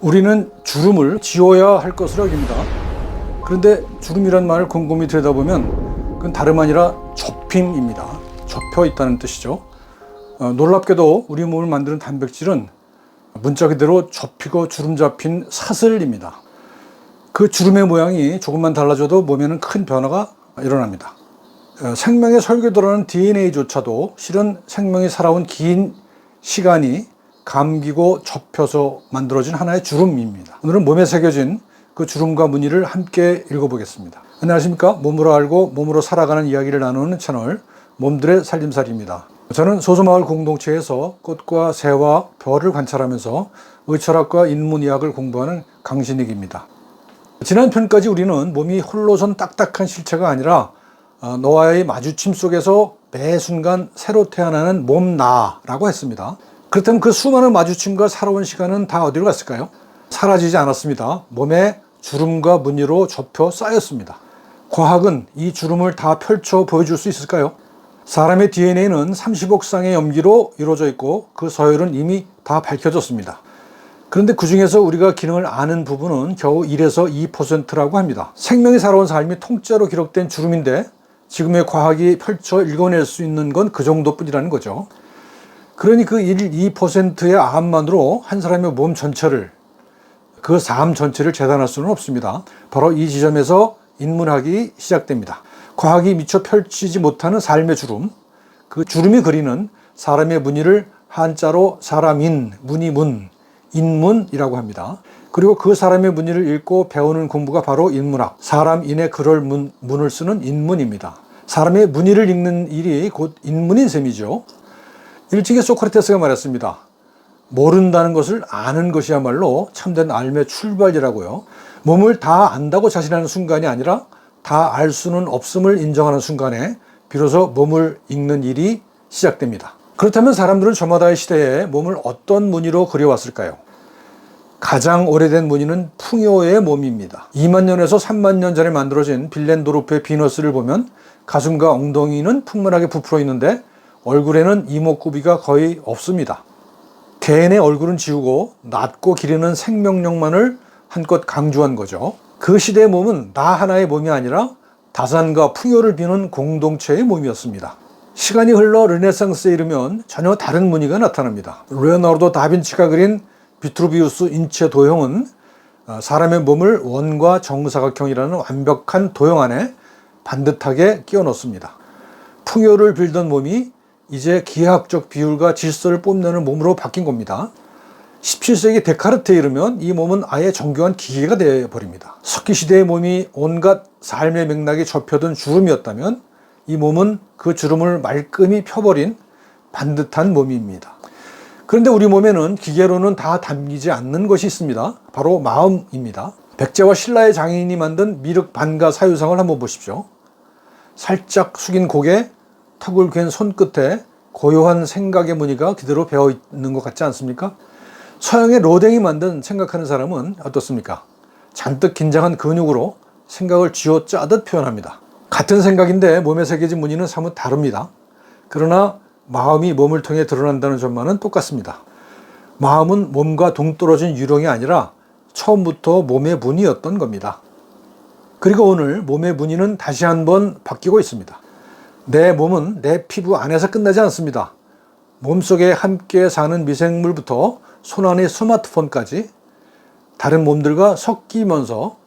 우리는 주름을 지워야 할 것으로 여깁니다. 그런데 주름이란 말을 곰곰이 들여다보면 그건 다름 아니라 접힘입니다. 접혀 있다는 뜻이죠. 놀랍게도 우리 몸을 만드는 단백질은 문자 그대로 접히고 주름 잡힌 사슬입니다. 그 주름의 모양이 조금만 달라져도 몸에는 큰 변화가 일어납니다. 생명의 설계도라는 DNA조차도 실은 생명이 살아온 긴 시간이 감기고 접혀서 만들어진 하나의 주름입니다. 오늘은 몸에 새겨진 그 주름과 무늬를 함께 읽어보겠습니다. 안녕하십니까? 몸으로 알고 몸으로 살아가는 이야기를 나누는 채널 몸들의 살림살이입니다. 저는 소소마을 공동체에서 꽃과 새와 별을 관찰하면서 의철학과 인문의학을 공부하는 강신익입니다. 지난 편까지 우리는 몸이 홀로선 딱딱한 실체가 아니라 너와의 마주침 속에서 매 순간 새로 태어나는 몸나라고 했습니다. 그렇다면 그 수많은 마주침과 살아온 시간은 다 어디로 갔을까요? 사라지지 않았습니다. 몸에 주름과 무늬로 접혀 쌓였습니다. 과학은 이 주름을 다 펼쳐 보여줄 수 있을까요? 사람의 DNA는 30억 쌍의 염기로 이루어져 있고 그 서열은 이미 다 밝혀졌습니다. 그런데 그 중에서 우리가 기능을 아는 부분은 겨우 1에서 2%라고 합니다. 생명이 살아온 삶이 통째로 기록된 주름인데 지금의 과학이 펼쳐 읽어낼 수 있는 건 그 정도뿐이라는 거죠. 그러니 그 1, 2%의 암만으로 한 사람의 몸 전체를, 그 삶 전체를 재단할 수는 없습니다. 바로 이 지점에서 인문학이 시작됩니다. 과학이 미처 펼치지 못하는 삶의 주름, 그 주름이 그리는 사람의 무늬를 한자로 사람인, 무늬문, 인문이라고 합니다. 그리고 그 사람의 무늬를 읽고 배우는 공부가 바로 인문학, 사람인의 그럴 문을 쓰는 인문입니다. 사람의 무늬를 읽는 일이 곧 인문인 셈이죠. 일찍이 소크라테스가 말했습니다. 모른다는 것을 아는 것이야말로 참된 삶의 출발이라고요. 몸을 다 안다고 자신하는 순간이 아니라 다 알 수는 없음을 인정하는 순간에 비로소 몸을 읽는 일이 시작됩니다. 그렇다면 사람들은 저마다의 시대에 몸을 어떤 무늬로 그려왔을까요? 가장 오래된 무늬는 풍요의 몸입니다. 2만 년에서 3만 년 전에 만들어진 빌렌도르프의 비너스를 보면 가슴과 엉덩이는 풍만하게 부풀어 있는데 얼굴에는 이목구비가 거의 없습니다. 개인의 얼굴은 지우고 낮고 기르는 생명력만을 한껏 강조한 거죠. 그 시대의 몸은 나 하나의 몸이 아니라 다산과 풍요를 비는 공동체의 몸이었습니다. 시간이 흘러 르네상스에 이르면 전혀 다른 무늬가 나타납니다. 레오나르도 다빈치가 그린 비트루비우스 인체 도형은 사람의 몸을 원과 정사각형이라는 완벽한 도형 안에 반듯하게 끼워 넣습니다. 풍요를 빌던 몸이 이제 기하학적 비율과 질서를 뽐내는 몸으로 바뀐 겁니다. 17세기 데카르트에 이르면 이 몸은 아예 정교한 기계가 되어버립니다. 석기시대의 몸이 온갖 삶의 맥락이 접혀든 주름이었다면 이 몸은 그 주름을 말끔히 펴버린 반듯한 몸입니다. 그런데 우리 몸에는 기계로는 다 담기지 않는 것이 있습니다. 바로 마음입니다. 백제와 신라의 장인이 만든 미륵 반가 사유상을 한번 보십시오. 살짝 숙인 고개, 턱을 괜 손끝에 고요한 생각의 무늬가 그대로 배어 있는 것 같지 않습니까? 서양의 로댕이 만든 생각하는 사람은 어떻습니까? 잔뜩 긴장한 근육으로 생각을 쥐어짜듯 표현합니다. 같은 생각인데 몸에 새겨진 무늬는 사뭇 다릅니다. 그러나 마음이 몸을 통해 드러난다는 점만은 똑같습니다. 마음은 몸과 동떨어진 유령이 아니라 처음부터 몸의 무늬였던 겁니다. 그리고 오늘 몸의 무늬는 다시 한번 바뀌고 있습니다. 내 몸은 내 피부 안에서 끝나지 않습니다. 몸속에 함께 사는 미생물부터 손안의 스마트폰까지 다른 몸들과 섞이면서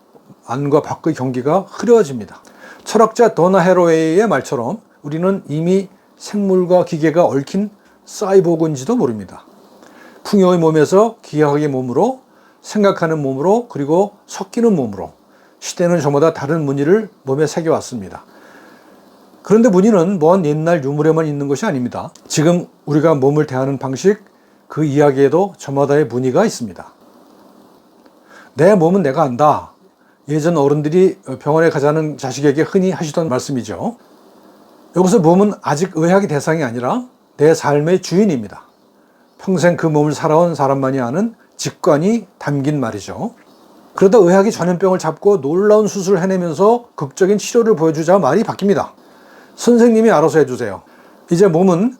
안과 밖의 경계가 흐려집니다. 철학자 도나 해로웨이의 말처럼 우리는 이미 생물과 기계가 얽힌 사이보그인지도 모릅니다. 풍요의 몸에서 기하학의 몸으로, 생각하는 몸으로, 그리고 섞이는 몸으로 시대는 저마다 다른 무늬를 몸에 새겨왔습니다. 그런데 무늬는 먼 옛날 유물에만 있는 것이 아닙니다. 지금 우리가 몸을 대하는 방식, 그 이야기에도 저마다의 무늬가 있습니다. 내 몸은 내가 안다. 예전 어른들이 병원에 가자는 자식에게 흔히 하시던 말씀이죠. 여기서 몸은 아직 의학의 대상이 아니라 내 삶의 주인입니다. 평생 그 몸을 살아온 사람만이 아는 직관이 담긴 말이죠. 그러다 의학이 전염병을 잡고 놀라운 수술을 해내면서 극적인 치료를 보여주자 말이 바뀝니다. 선생님이 알아서 해주세요. 이제 몸은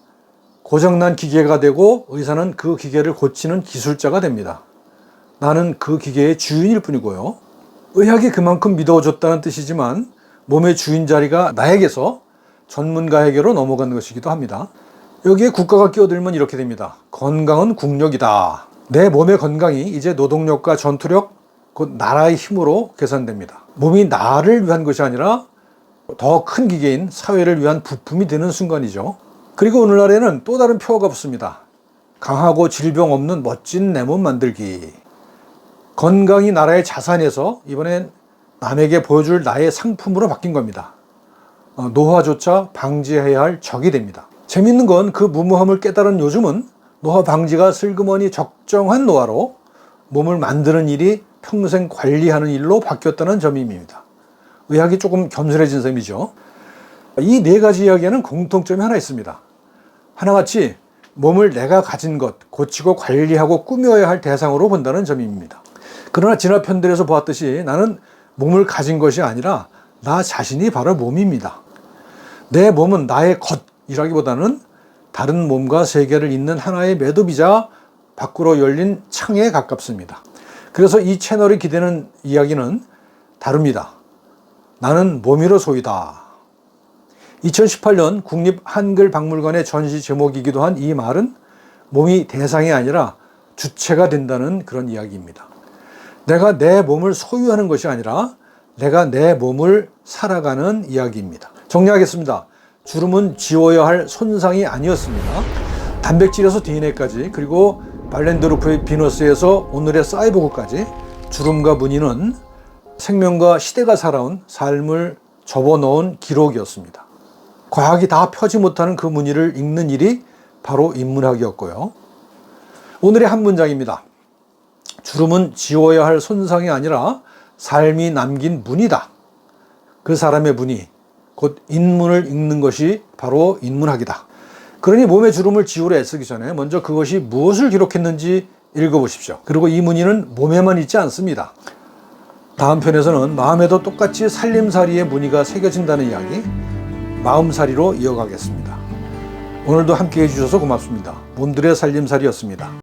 고장난 기계가 되고 의사는 그 기계를 고치는 기술자가 됩니다. 나는 그 기계의 주인일 뿐이고요. 의학이 그만큼 믿어줬다는 뜻이지만 몸의 주인 자리가 나에게서 전문가에게로 넘어간 것이기도 합니다. 여기에 국가가 끼어들면 이렇게 됩니다. 건강은 국력이다. 내 몸의 건강이 이제 노동력과 전투력, 곧 나라의 힘으로 계산됩니다. 몸이 나를 위한 것이 아니라 더 큰 기계인 사회를 위한 부품이 되는 순간이죠. 그리고 오늘날에는 또 다른 표어가 붙습니다. 강하고 질병 없는 멋진 내 몸 만들기. 건강이 나라의 자산에서 이번엔 남에게 보여줄 나의 상품으로 바뀐 겁니다. 노화조차 방지해야 할 적이 됩니다. 재밌는 건 그 무모함을 깨달은 요즘은 노화 방지가 슬그머니 적정한 노화로 몸을 만드는 일이 평생 관리하는 일로 바뀌었다는 점입니다. 의학이 조금 겸손해진 셈이죠. 이 네 가지 이야기에는 공통점이 하나 있습니다. 하나같이 몸을 내가 가진 것, 고치고 관리하고 꾸며야 할 대상으로 본다는 점입니다. 그러나 진화 편들에서 보았듯이 나는 몸을 가진 것이 아니라 나 자신이 바로 몸입니다. 내 몸은 나의 것이라기보다는 다른 몸과 세계를 잇는 하나의 매듭이자 밖으로 열린 창에 가깝습니다. 그래서 이 채널이 기대는 이야기는 다릅니다. 나는 몸이로소이다. 2018년 국립한글박물관의 전시 제목이기도 한 이 말은 몸이 대상이 아니라 주체가 된다는 그런 이야기입니다. 내가 내 몸을 소유하는 것이 아니라 내가 내 몸을 살아가는 이야기입니다. 정리하겠습니다. 주름은 지워야 할 손상이 아니었습니다. 단백질에서 DNA까지, 그리고 발렌드루프의 비너스에서 오늘의 사이보그까지 주름과 무늬는 생명과 시대가 살아온 삶을 접어넣은 기록이었습니다. 과학이 다 펴지 못하는 그 무늬를 읽는 일이 바로 인문학이었고요. 오늘의 한 문장입니다. 주름은 지워야 할 손상이 아니라 삶이 남긴 문이다. 그 사람의 문이, 곧 인문을 읽는 것이 바로 인문학이다. 그러니 몸의 주름을 지우려 애쓰기 전에 먼저 그것이 무엇을 기록했는지 읽어보십시오. 그리고 이 무늬는 몸에만 있지 않습니다. 다음 편에서는 마음에도 똑같이 살림살이의 무늬가 새겨진다는 이야기, 마음살이로 이어가겠습니다. 오늘도 함께해 주셔서 고맙습니다. 몸들의 살림살이였습니다.